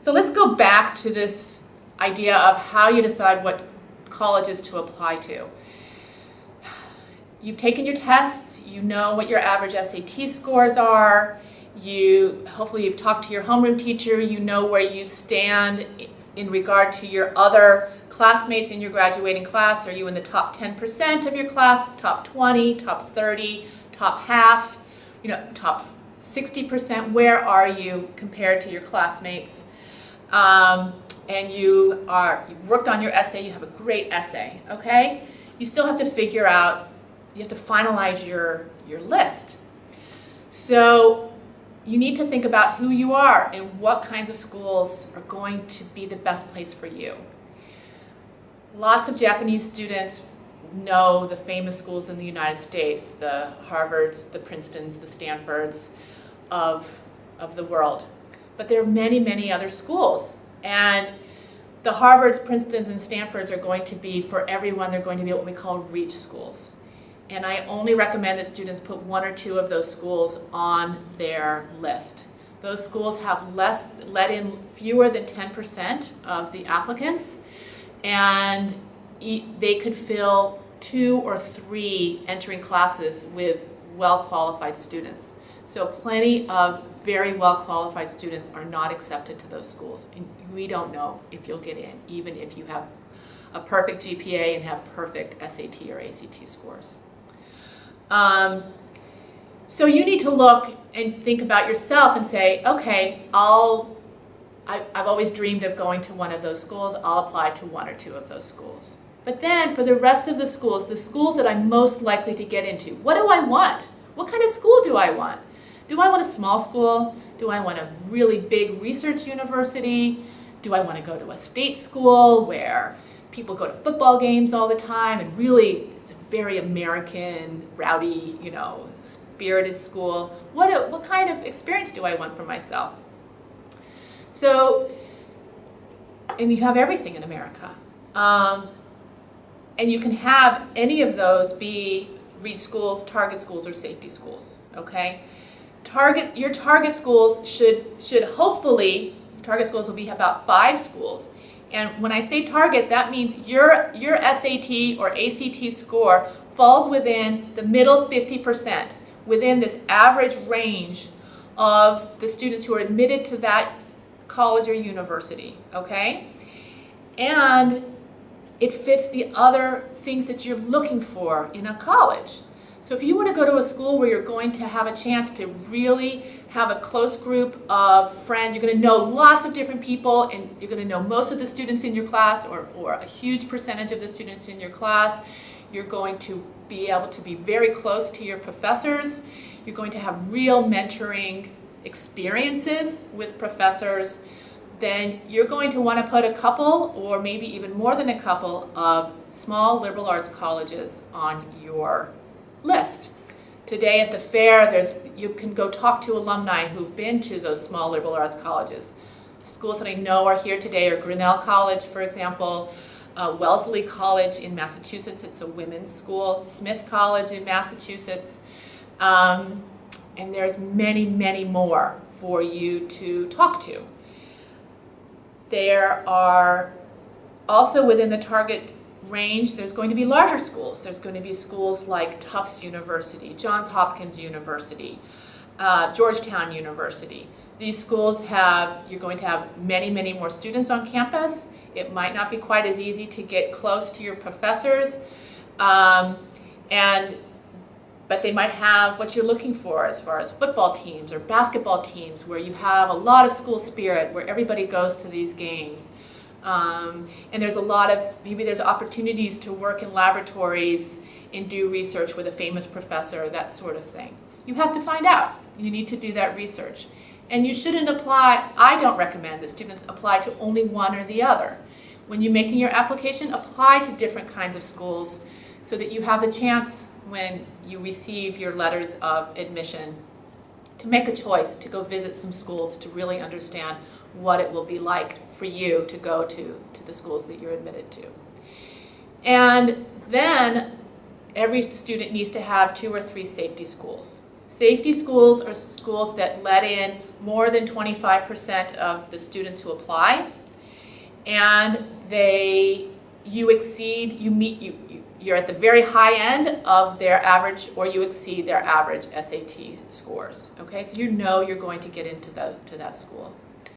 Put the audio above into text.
So let's go back to this idea of how you decide what colleges to apply to. You've taken your tests, you know what your average SAT scores are, hopefully you've talked to your homeroom teacher, you know where you stand in regard to your other classmates in your graduating class. Are you in the top 10% of your class, top 20, top 30, top half, top 60%? Where are you compared to your classmates? And you worked on your essay, you have a great essay, okay? You still have to figure out, you have to finalize your list. So you need to think about who you are and what kinds of schools are going to be the best place for you. Lots of Japanese students know the famous schools in the United States, the Harvards, the Princetons, the Stanfords of the world. But there are many, many other schools. And the Harvards, Princetons, and Stanfords are going to be, for everyone, they're going to be what we call reach schools. And I only recommend that students put one or two of those schools on their list. Those schools have let in fewer than 10% of the applicants, and they could fill 2 or 3 entering classes with well-qualified students. So plenty of very well-qualified students are not accepted to those schools. And we don't know if you'll get in, even if you have a perfect GPA and have perfect SAT or ACT scores. So you need to look and think about yourself and say, okay, I've always dreamed of going to one of those schools, I'll apply to 1 or 2 of those schools. But then for the rest of the schools that I'm most likely to get into, what do I want? What kind of school do I want? Do I want a small school? Do I want a really big research university? Do I want to go to a state school where people go to football games all the time and really it's a very American, rowdy, spirited school? What kind of experience do I want for myself? So, and you have everything in America. And you can have any of those be reach schools, target schools, or safety schools, okay? Your target schools should hopefully, target schools will be about 5 schools. And when I say target, that means your SAT or ACT score falls within the middle 50%, within this average range of the students who are admitted to that college or university, okay? And it fits the other things that you're looking for in a college. So if you want to go to a school where you're going to have a chance to really have a close group of friends, you're going to know lots of different people, and you're going to know most of the students in your class, or a huge percentage of the students in your class. You're going to be able to be very close to your professors. You're going to have real mentoring experiences with professors. Then you're going to want to put a couple, or maybe even more than a couple, of small liberal arts colleges on your list. Today at the fair, you can go talk to alumni who've been to those small liberal arts colleges. Schools that I know are here today are Grinnell College, for example, Wellesley College in Massachusetts, it's a women's school, Smith College in Massachusetts, and there's many, many more for you to talk to. There are also within the target range, there's going to be larger schools. There's going to be schools like Tufts University, Johns Hopkins University, Georgetown University. These schools you're going to have many, many more students on campus. It might not be quite as easy to get close to your professors, but they might have what you're looking for as far as football teams or basketball teams, where you have a lot of school spirit, where everybody goes to these games. And there's maybe there's opportunities to work in laboratories and do research with a famous professor, that sort of thing. You have to find out. You need to do that research. And you shouldn't apply, I don't recommend that students apply to only one or the other. When you're making your application, apply to different kinds of schools so that you have the chance, when you receive your letters of admission, to make a choice to go visit some schools to really understand what it will be like for you to go to the schools that you're admitted to. And then every student needs to have 2 or 3 safety schools. Safety schools are schools that let in more than 25% of the students who apply, and you're at the very high end of their average, or you exceed their average SAT scores. Okay, so you know you're going to get into that school.